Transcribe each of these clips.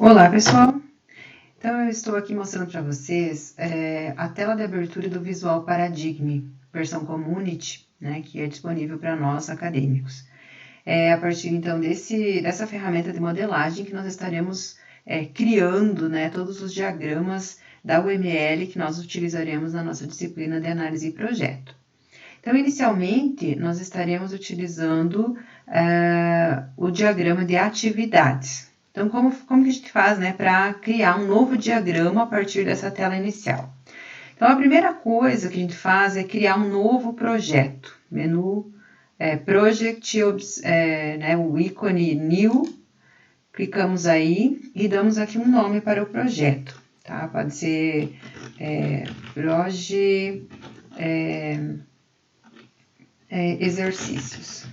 Olá, pessoal! Então, eu estou aqui mostrando para vocês a tela de abertura do Visual Paradigm, versão Community, né, que é disponível para nós, acadêmicos. A partir, então, dessa ferramenta de modelagem que nós estaremos criando, né, todos os diagramas da UML que nós utilizaremos na nossa disciplina de análise e projeto. Então, inicialmente, nós estaremos utilizando o diagrama de atividades. Então, como que a gente faz, né, para criar um novo diagrama a partir dessa tela inicial? Então, a primeira coisa que a gente faz é criar um novo projeto. Menu Project, né, o ícone New, clicamos aí e damos aqui um nome para o projeto, tá? Pode ser exercícios.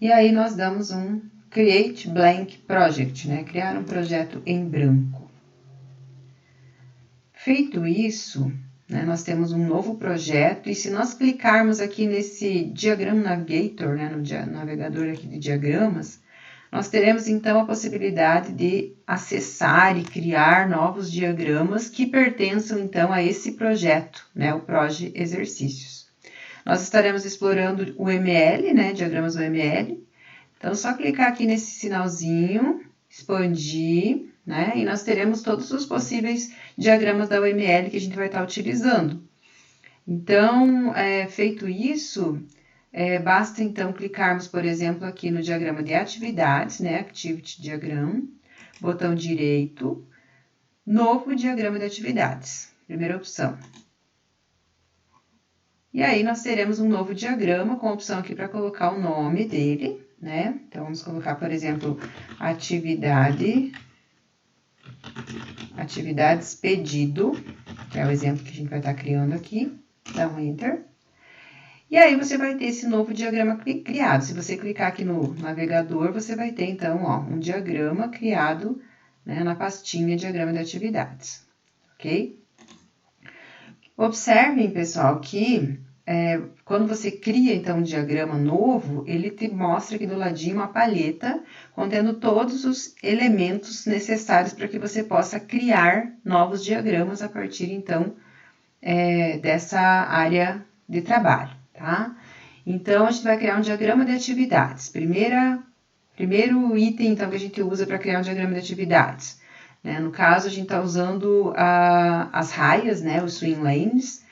E aí nós damos um Create Blank Project, né? Criar um projeto em branco. Feito isso, né, nós temos um novo projeto e se nós clicarmos aqui nesse Diagram Navigator, né, no navegador aqui de diagramas, nós teremos então a possibilidade de acessar e criar novos diagramas que pertençam então a esse projeto, né, o Proj Exercícios. Nós estaremos explorando o UML, né, diagramas UML. Então, só clicar aqui nesse sinalzinho, expandir, né, e nós teremos todos os possíveis diagramas da UML que a gente vai estar utilizando. Então, feito isso, basta então clicarmos, por exemplo, aqui no diagrama de atividades, né, Activity Diagram, botão direito, novo diagrama de atividades, primeira opção. E aí, nós teremos um novo diagrama com a opção aqui para colocar o nome dele, né? Então, vamos colocar, por exemplo, atividades pedido, que é o exemplo que a gente vai estar criando aqui. Dá um Enter. E aí, você vai ter esse novo diagrama criado. Se você clicar aqui no navegador, você vai ter, então, ó, um diagrama criado, né, na pastinha Diagrama de Atividades, ok? Observem, pessoal, que quando você cria, então, um diagrama novo, ele te mostra aqui do ladinho uma palheta contendo todos os elementos necessários para que você possa criar novos diagramas a partir, então, dessa área de trabalho, tá? Então, a gente vai criar um diagrama de atividades. Primeiro item, então, que a gente usa para criar um diagrama de atividades. Né? No caso, a gente está usando as raias, né, os swim lanes.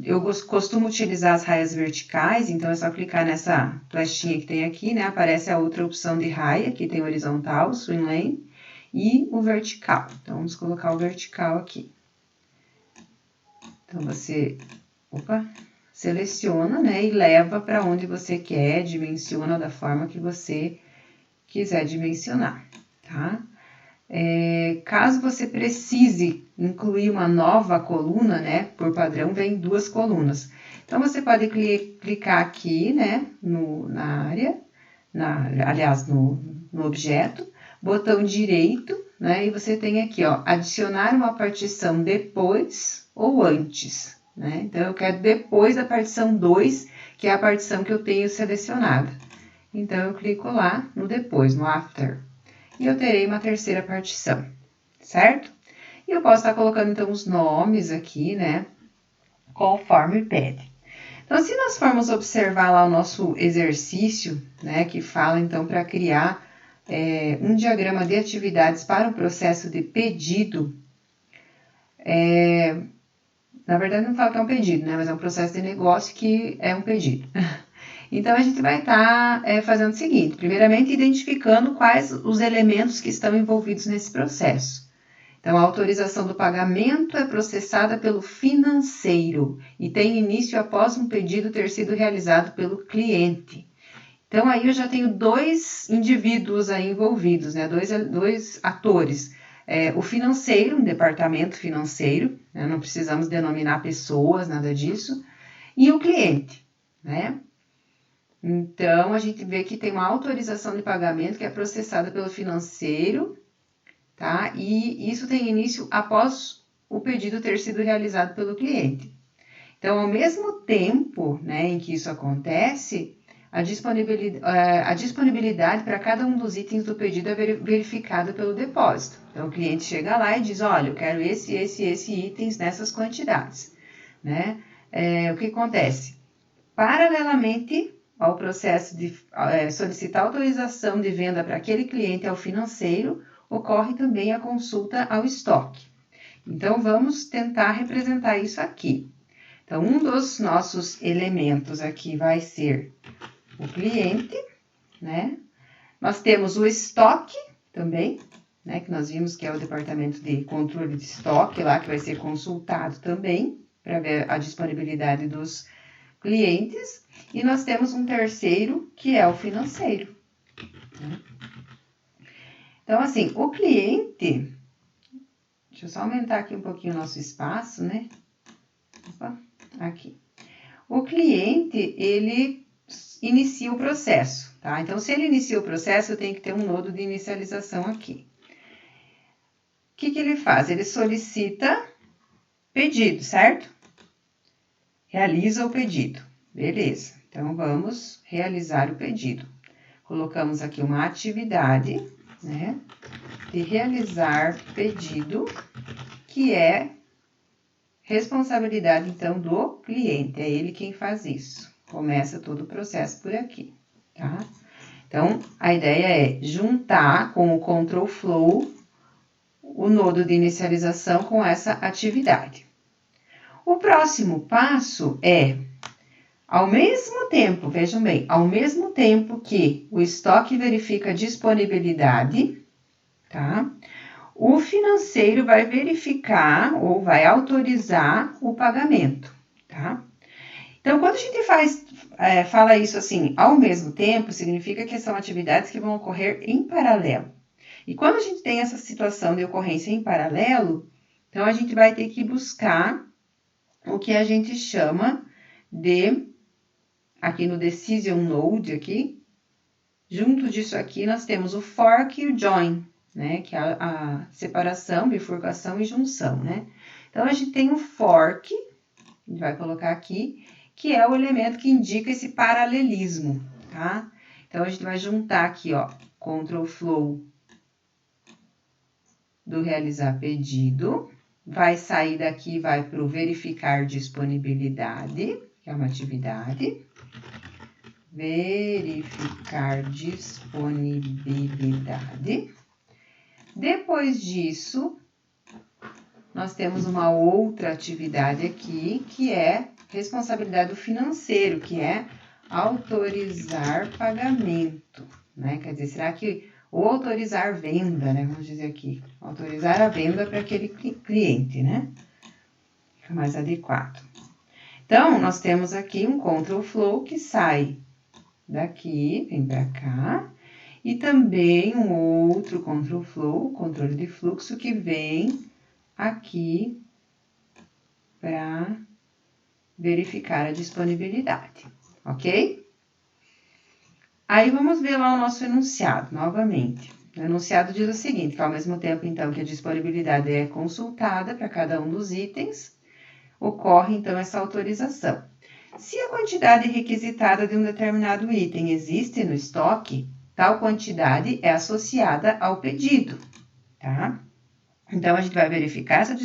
Eu costumo utilizar as raias verticais, então é só clicar nessa flechinha que tem aqui, né? Aparece a outra opção de raia, que tem horizontal, swim lane, e o vertical. Então, vamos colocar o vertical aqui. Então, você seleciona, né, e leva para onde você quer, dimensiona da forma que você quiser dimensionar, tá? Caso você precise incluir uma nova coluna, né, por padrão vem duas colunas. Então, você pode clicar aqui, né, na área, aliás, no objeto, botão direito, né, e você tem aqui, ó, adicionar uma partição depois ou antes, né? Então, eu quero depois da partição 2, que é a partição que eu tenho selecionada. Então, eu clico lá no depois, no after. E eu terei uma terceira partição, certo? E eu posso estar colocando, então, os nomes aqui, né, conforme pede. Então, se nós formos observar lá o nosso exercício, né, que fala, então, para criar um diagrama de atividades para o processo de pedido, na verdade, não fala que é um pedido, né, mas é um processo de negócio que é um pedido. Então, a gente vai estar fazendo o seguinte, primeiramente, identificando quais os elementos que estão envolvidos nesse processo. Então, a autorização do pagamento é processada pelo financeiro e tem início após um pedido ter sido realizado pelo cliente. Então, aí eu já tenho dois indivíduos aí envolvidos, né? Dois atores. O financeiro, um departamento financeiro, né? Não precisamos denominar pessoas, nada disso, e o cliente, né? Então, a gente vê que tem uma autorização de pagamento que é processada pelo financeiro, tá? E isso tem início após o pedido ter sido realizado pelo cliente. Então, ao mesmo tempo, né, em que isso acontece, a disponibilidade para cada um dos itens do pedido é verificada pelo depósito. Então, o cliente chega lá e diz, olha, eu quero esse itens nessas quantidades, né? O que acontece? Paralelamente ao processo de solicitar autorização de venda para aquele cliente ao financeiro, ocorre também a consulta ao estoque. Então, vamos tentar representar isso aqui. Então, um dos nossos elementos aqui vai ser o cliente, né? Nós temos o estoque também, né? Que nós vimos que é o departamento de controle de estoque lá, que vai ser consultado também, para ver a disponibilidade dos clientes. E nós temos um terceiro, que é o financeiro, né? Então, assim, o cliente... Deixa eu só aumentar aqui um pouquinho o nosso espaço, né? Opa, aqui. O cliente, ele inicia o processo, tá? Então, se ele inicia o processo, eu tenho que ter um nodo de inicialização aqui. O que ele faz? Ele solicita pedido, certo? Realiza o pedido. Beleza. Então, vamos realizar o pedido. Colocamos aqui uma atividade, né? De realizar pedido, que é responsabilidade, então, do cliente. É ele quem faz isso. Começa todo o processo por aqui, tá? Então, a ideia é juntar com o control flow o nodo de inicialização com essa atividade. O próximo passo é, ao mesmo tempo, vejam bem, ao mesmo tempo que o estoque verifica a disponibilidade, tá? O financeiro vai verificar ou vai autorizar o pagamento, tá? Então, quando a gente fala isso assim, ao mesmo tempo, significa que são atividades que vão ocorrer em paralelo. E quando a gente tem essa situação de ocorrência em paralelo, então a gente vai ter que buscar o que a gente chama de, aqui no Decision Node, aqui, junto disso aqui nós temos o fork e o join, né? Que é a separação, bifurcação e junção, né? Então, a gente tem o fork, a gente vai colocar aqui, que é o elemento que indica esse paralelismo, tá? Então, a gente vai juntar aqui, ó, control flow do realizar pedido, vai sair daqui, vai para o verificar disponibilidade, que é uma atividade. Verificar disponibilidade. Depois disso, nós temos uma outra atividade aqui, que é responsabilidade do financeiro, que é autorizar pagamento, né? Quer dizer, será que... Ou autorizar venda, né? Vamos dizer aqui. Autorizar a venda para aquele cliente, né? Fica mais adequado. Então, nós temos aqui um control flow que sai daqui, vem para cá. E também um outro control flow, controle de fluxo, que vem aqui para verificar a disponibilidade, ok? Aí, vamos ver lá o nosso enunciado, novamente. O enunciado diz o seguinte, que ao mesmo tempo, então, que a disponibilidade é consultada para cada um dos itens, ocorre, então, essa autorização. Se a quantidade requisitada de um determinado item existe no estoque, tal quantidade é associada ao pedido, tá? Então, a gente vai verificar essa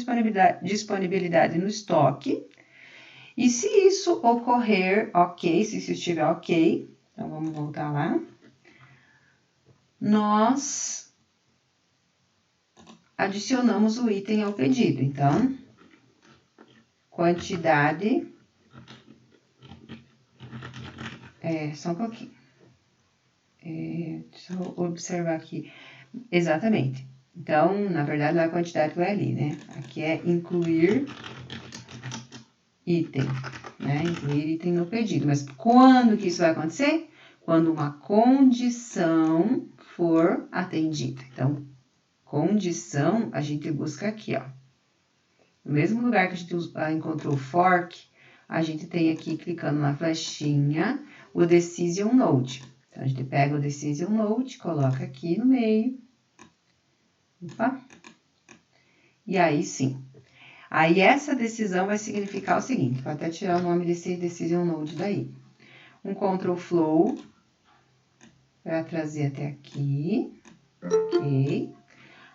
disponibilidade no estoque. E se isso ocorrer ok, se isso estiver ok, então vamos voltar lá. Nós adicionamos o item ao pedido. Então, quantidade... só um pouquinho. Deixa eu observar aqui. Exatamente. Então, na verdade, não é a quantidade que vai ali, né? Aqui é incluir item, né? Incluir item no pedido. Mas quando que isso vai acontecer? Quando uma condição for atendida. Então, condição, a gente busca aqui, ó. No mesmo lugar que a gente encontrou o fork, a gente tem aqui, clicando na flechinha, o Decision Node. Então, a gente pega o Decision Node, coloca aqui no meio. Opa! E aí, sim. Aí, essa decisão vai significar o seguinte, vou até tirar o nome desse Decision Node daí. um control flow para trazer até aqui, ok?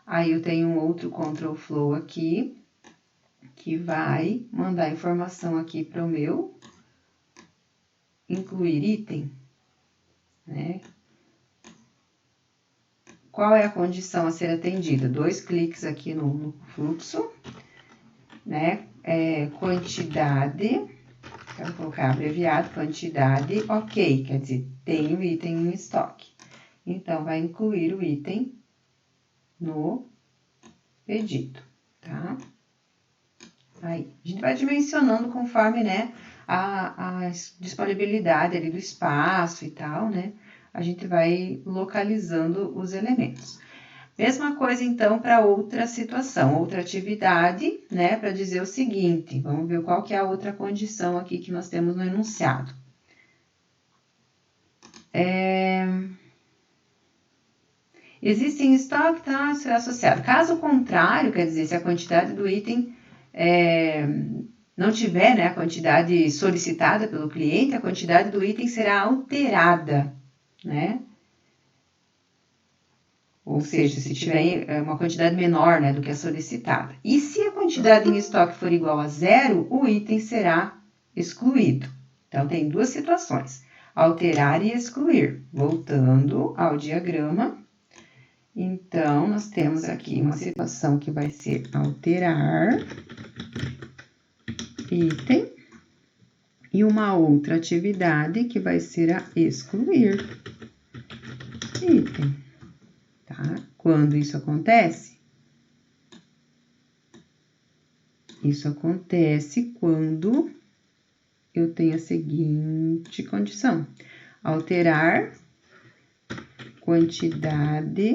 Aí eu tenho um outro control flow aqui, que vai mandar informação aqui para o meu incluir item, né? Qual é a condição a ser atendida? 2 cliques aqui no fluxo, né? Quantidade, eu vou colocar abreviado, quantidade, ok, quer dizer, tem o item em estoque. Então, vai incluir o item no pedido, tá? Aí, a gente vai dimensionando conforme, né, a disponibilidade ali do espaço e tal, né? A gente vai localizando os elementos. Mesma coisa, então, para outra situação, outra atividade, né, para dizer o seguinte, vamos ver qual que é a outra condição aqui que nós temos no enunciado. Existe em estoque, tá, isso é associado. Caso contrário, quer dizer, se a quantidade do item não tiver, né, a quantidade solicitada pelo cliente, a quantidade do item será alterada, né? Ou seja, se tiver uma quantidade menor, né, do que a solicitada. E se a quantidade em estoque for igual a 0, o item será excluído. Então, tem duas situações, alterar e excluir. Voltando ao diagrama, então, nós temos aqui uma situação que vai ser alterar item e uma outra atividade que vai ser a excluir item, tá? Quando isso acontece? Isso acontece quando eu tenho a seguinte condição: alterar quantidade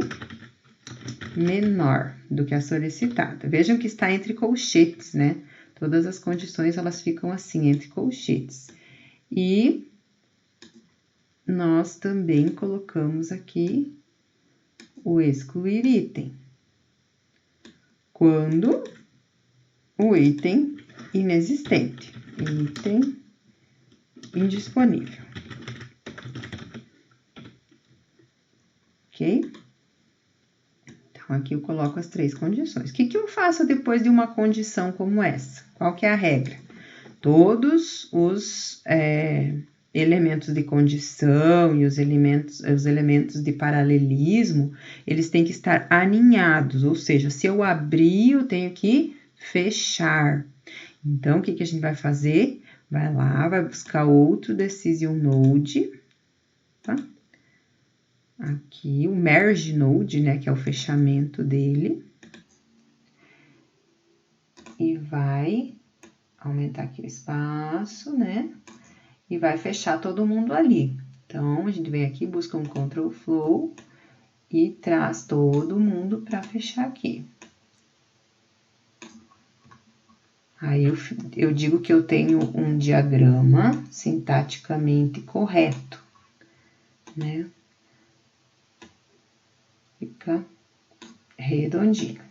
menor do que a solicitada. Vejam que está entre colchetes, né? Todas as condições, elas ficam assim, entre colchetes. E nós também colocamos aqui o excluir item. Quando o item inexistente, item indisponível. Ok? Então, aqui eu coloco as 3 condições. O que eu faço depois de uma condição como essa? Qual que é a regra? Todos os elementos de condição e os elementos de paralelismo, eles têm que estar alinhados, ou seja, se eu abrir, eu tenho que fechar. Então, o que a gente vai fazer? Vai lá, vai buscar outro Decision Node, tá? Aqui, o Merge Node, né, que é o fechamento dele. E vai aumentar aqui o espaço, né? E vai fechar todo mundo ali. Então, a gente vem aqui, busca um Control Flow e traz todo mundo para fechar aqui. Aí, eu digo que eu tenho um diagrama sintaticamente correto, né? Fica redondinho.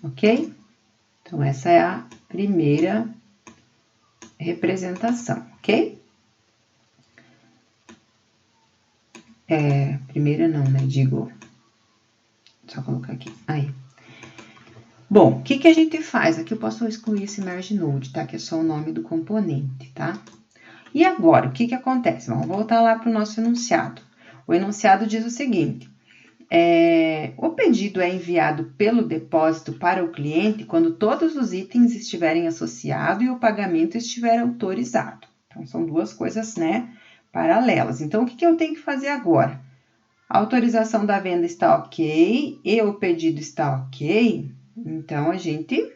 Ok? Então, essa é a primeira representação, ok? Primeira não, né? Digo, só colocar aqui. Aí. Bom, o que a gente faz? Aqui eu posso excluir esse Merge Node, tá? Que é só o nome do componente, tá? E agora, o que acontece? Vamos voltar lá para o nosso enunciado. O enunciado diz o seguinte: o pedido é enviado pelo depósito para o cliente quando todos os itens estiverem associados e o pagamento estiver autorizado. Então, são duas coisas, né, paralelas. Então, o que eu tenho que fazer agora? A autorização da venda está ok e o pedido está ok. Então, a gente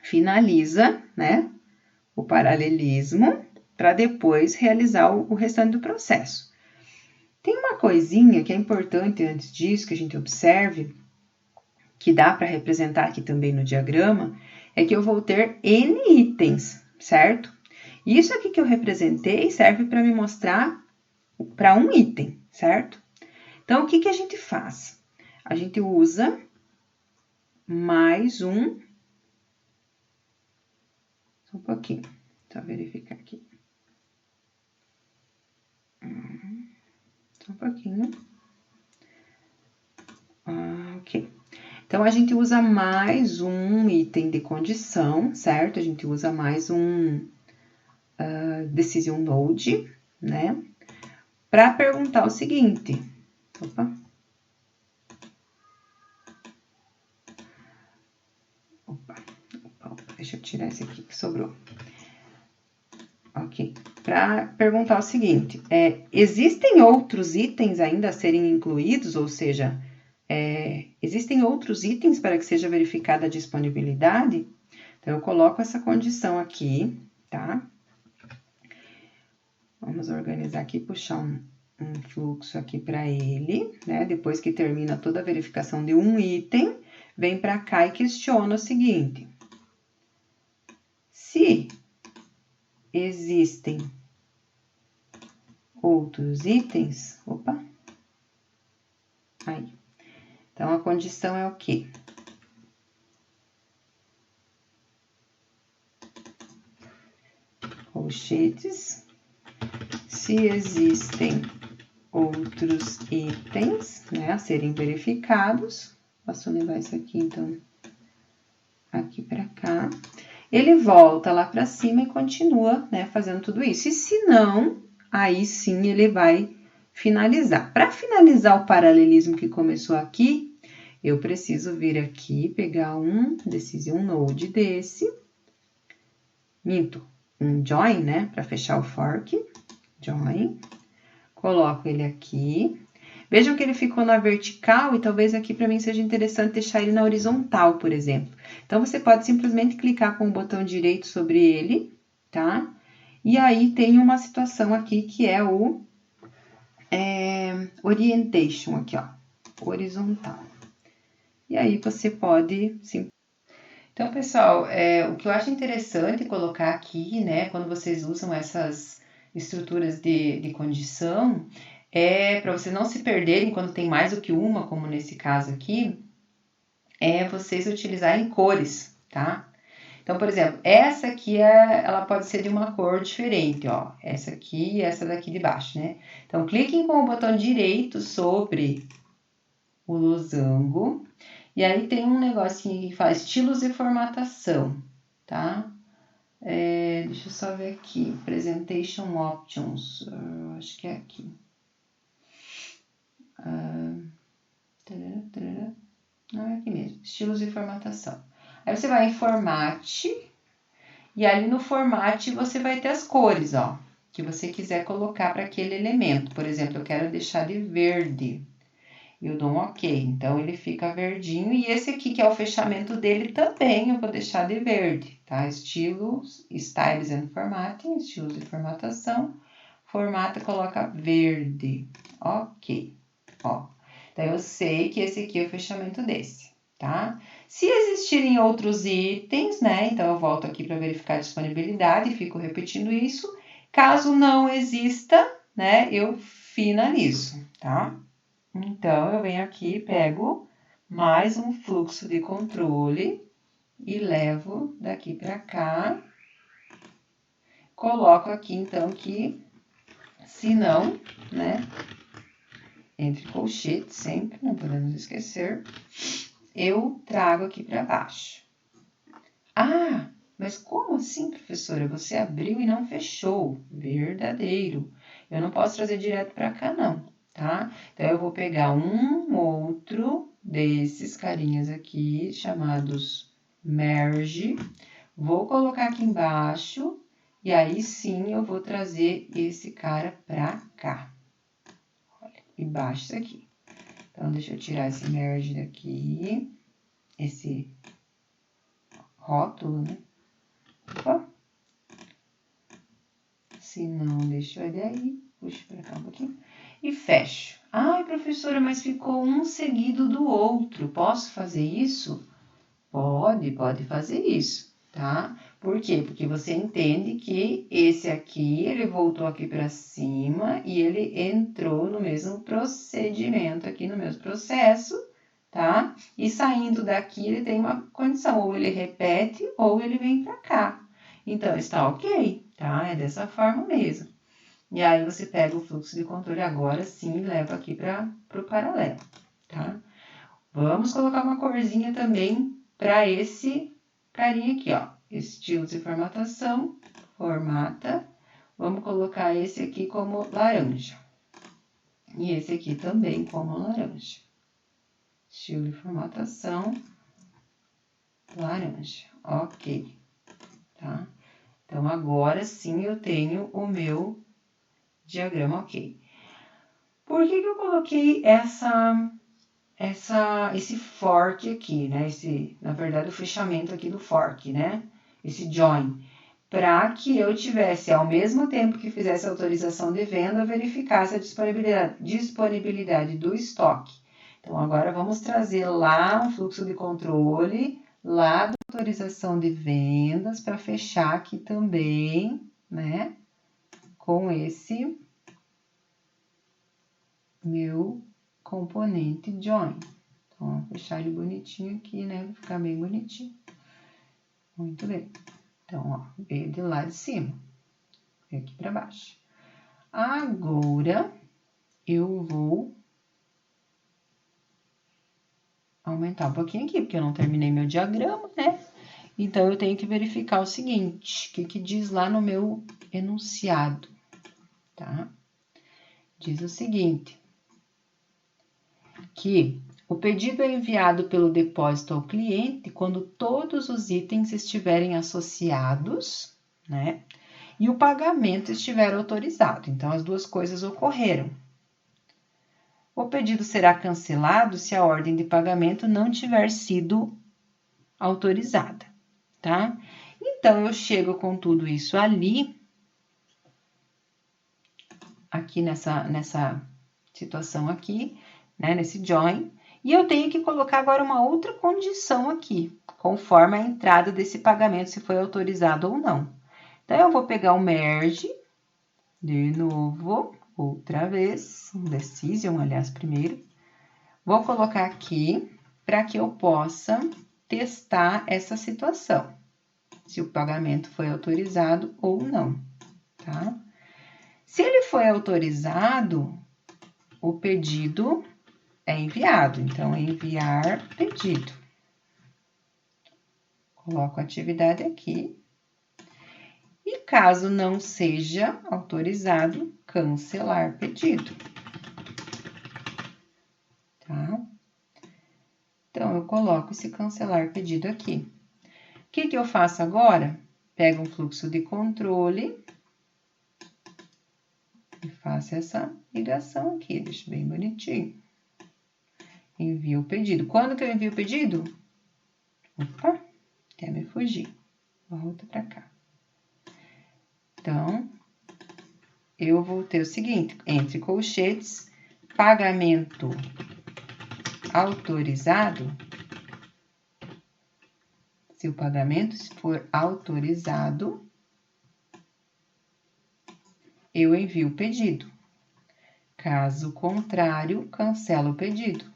finaliza, né, o paralelismo para depois realizar o restante do processo. Tem uma coisinha que é importante antes disso, que a gente observe, que dá para representar aqui também no diagrama, é que eu vou ter N itens, certo? Isso aqui que eu representei serve para me mostrar para um item, certo? Então, o que a gente faz? A gente usa mais um... Só um pouquinho. Só verificar aqui. Só um pouquinho. Ok. Então, a gente usa mais um item de condição, certo? A gente usa mais um Decision Node, né? Para perguntar o seguinte. Opa. Deixa eu tirar esse aqui que sobrou. Ok. Para perguntar o seguinte, existem outros itens ainda a serem incluídos, ou seja, existem outros itens para que seja verificada a disponibilidade? Então, eu coloco essa condição aqui, tá? Vamos organizar aqui, puxar um fluxo aqui para ele, né? Depois que termina toda a verificação de um item, vem para cá e questiona o seguinte. Se existem outros itens, opa, aí. Então, a condição é o quê? Colchetes, se existem outros itens, né, a serem verificados, posso levar isso aqui, então, aqui para cá. Ele volta lá para cima e continua, né, fazendo tudo isso. E se não, aí sim ele vai finalizar. Para finalizar o paralelismo que começou aqui, eu preciso vir aqui, pegar um Decision Node desse, um join, né, para fechar o fork, join, coloco ele aqui. Vejam que ele ficou na vertical e talvez aqui para mim seja interessante deixar ele na horizontal, por exemplo. Então, você pode simplesmente clicar com o botão direito sobre ele, tá? E aí tem uma situação aqui que é o orientation aqui, ó, horizontal. E aí você pode... Então, pessoal, o que eu acho interessante colocar aqui, né, quando vocês usam essas estruturas de condição, para vocês não se perderem quando tem mais do que uma, como nesse caso aqui, vocês utilizarem cores, tá? Então, por exemplo, essa aqui, ela pode ser de uma cor diferente, ó. Essa aqui e essa daqui de baixo, né? Então, cliquem com o botão direito sobre o losango. E aí tem um negocinho que faz estilos e formatação, tá? Deixa eu só ver aqui. Presentation Options. Acho que é aqui. Não, é aqui mesmo. Estilos e formatação. Aí você vai em Formate. E ali no Formate você vai ter as cores, ó. Que você quiser colocar para aquele elemento. Por exemplo, eu quero deixar de verde. Eu dou um OK. Então, ele fica verdinho. E esse aqui, que é o fechamento dele, também eu vou deixar de verde, tá? Estilos, Styles and Formatting, estilos de formatação. Formata, coloca verde. OK. Ó. Então, eu sei que esse aqui é o fechamento desse, tá? Se existirem outros itens, né? Então, eu volto aqui para verificar a disponibilidade e fico repetindo isso. Caso não exista, né? Eu finalizo, tá? Então, eu venho aqui, pego mais um fluxo de controle e levo daqui para cá. Coloco aqui, então, que se não, né, entre colchetes sempre, não podemos esquecer, eu trago aqui para baixo. Ah, mas como assim, professora? Você abriu e não fechou. Verdadeiro. Eu não posso trazer direto para cá, não, tá? Então, eu vou pegar um outro desses carinhas aqui, chamados merge, vou colocar aqui embaixo, e aí sim eu vou trazer esse cara pra cá. Olha, embaixo isso aqui. Então, deixa eu tirar esse merge daqui, esse rótulo, né? Opa. Se não, deixa ele aí, puxo pra cá um pouquinho, e fecho. Ai, professora, mas ficou um seguido do outro, posso fazer isso? Pode fazer isso, tá? Por quê? Porque você entende que esse aqui, ele voltou aqui para cima e ele entrou no mesmo procedimento aqui, no mesmo processo, tá? E saindo daqui, ele tem uma condição, ou ele repete ou ele vem para cá. Então, está ok, tá? É dessa forma mesmo. E aí, você pega o fluxo de controle agora sim e leva aqui para o paralelo, tá? Vamos colocar uma corzinha também para esse carinha aqui, ó. Estilos de formatação, formata. Vamos colocar esse aqui como laranja. E esse aqui também como laranja. Estilo de formatação, laranja. Ok, tá? Então, agora sim eu tenho o meu diagrama ok. Por que eu coloquei esse fork aqui, né? Na verdade, o fechamento aqui do fork, né? Esse join. Para que eu tivesse, ao mesmo tempo que fizesse a autorização de venda, verificasse a disponibilidade do estoque. Então, agora vamos trazer lá um fluxo de controle, lá da autorização de vendas, para fechar aqui também, né? Com esse meu componente join. Então, vamos fechar ele bonitinho aqui, né? Vai ficar bem bonitinho. Muito bem. Então, ó, veio de lá de cima. Veio aqui para baixo. Agora, eu vou aumentar um pouquinho aqui, porque eu não terminei meu diagrama, né? Então, eu tenho que verificar o seguinte, o que diz lá no meu enunciado, tá? Diz o seguinte, que o pedido é enviado pelo depósito ao cliente quando todos os itens estiverem associados, né? E o pagamento estiver autorizado. Então, as duas coisas ocorreram. O pedido será cancelado se a ordem de pagamento não tiver sido autorizada, tá? Então, eu chego com tudo isso ali, aqui nessa situação aqui, né, nesse join, e eu tenho que colocar agora uma outra condição aqui, conforme a entrada desse pagamento, se foi autorizado ou não. Então, eu vou pegar o merge, de novo, outra vez, um decision, aliás, primeiro. Vou colocar aqui para que eu possa testar essa situação, se o pagamento foi autorizado ou não, tá? Se ele foi autorizado, o pedido é enviado. Então, enviar pedido. Coloco a atividade aqui. E caso não seja autorizado, cancelar pedido. Tá? Então, eu coloco esse cancelar pedido aqui. O que eu faço agora? Pego um fluxo de controle e faço essa ligação aqui, deixo bem bonitinho. Envio o pedido. Quando que eu envio o pedido? Opa, até me fugir. Volta para cá. Então, eu vou ter o seguinte, entre colchetes, pagamento autorizado. Se o pagamento for autorizado, eu envio o pedido. Caso contrário, cancelo o pedido.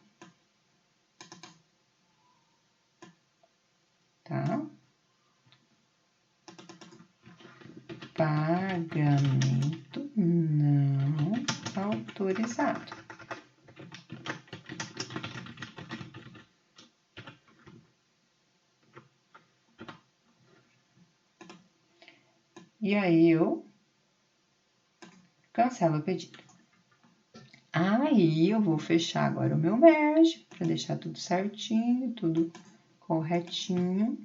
Tá? Pagamento não autorizado. E aí, eu cancelo o pedido. Aí, eu vou fechar agora o meu merge, para deixar tudo certinho, tudo corretinho.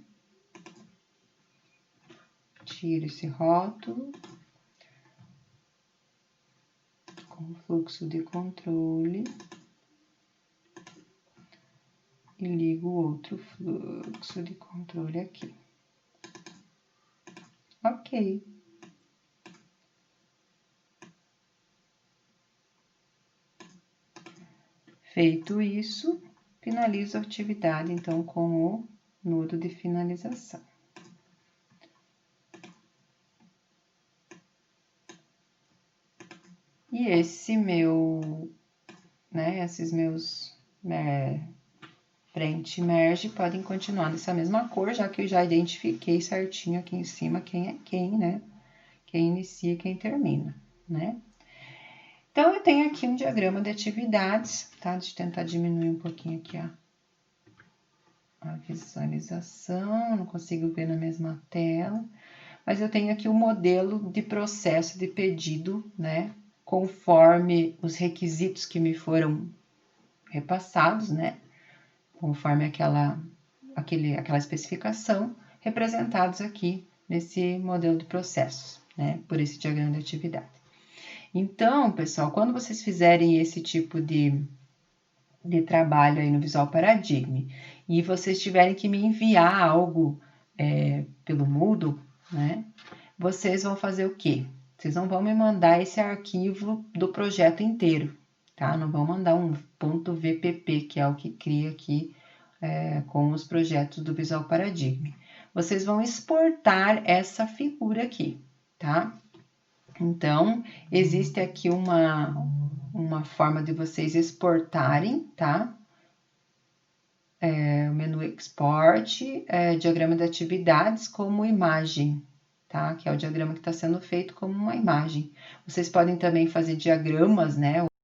Tiro esse rótulo. Com fluxo de controle. E ligo outro fluxo de controle aqui. Ok. Feito isso, finalizo a atividade, então, com o nudo de finalização. E esse meu, né, esses meus frente, merge, podem continuar nessa mesma cor, já que eu já identifiquei certinho aqui em cima quem é quem, né? Quem inicia e quem termina, né? Então, eu tenho aqui um diagrama de atividades, tá? Deixa eu tentar diminuir um pouquinho aqui, ó. A visualização, não consigo ver na mesma tela. Mas eu tenho aqui o modelo de processo de pedido, né? Conforme os requisitos que me foram repassados, né? Conforme aquela especificação, representados aqui nesse modelo de processos, né? Por esse diagrama de atividade. Então, pessoal, quando vocês fizerem esse tipo de trabalho aí no Visual Paradigm e vocês tiverem que me enviar algo pelo Moodle, né? Vocês vão fazer o quê? Vocês não vão me mandar esse arquivo do projeto inteiro, tá? Não vão mandar um .vpp, que é o que cria aqui com os projetos do Visual Paradigm. Vocês vão exportar essa figura aqui, tá? Então, existe aqui uma forma de vocês exportarem, tá? O menu Export, diagrama de atividades como imagem, tá? Que é o diagrama que está sendo feito como uma imagem. Vocês podem também fazer diagramas, né?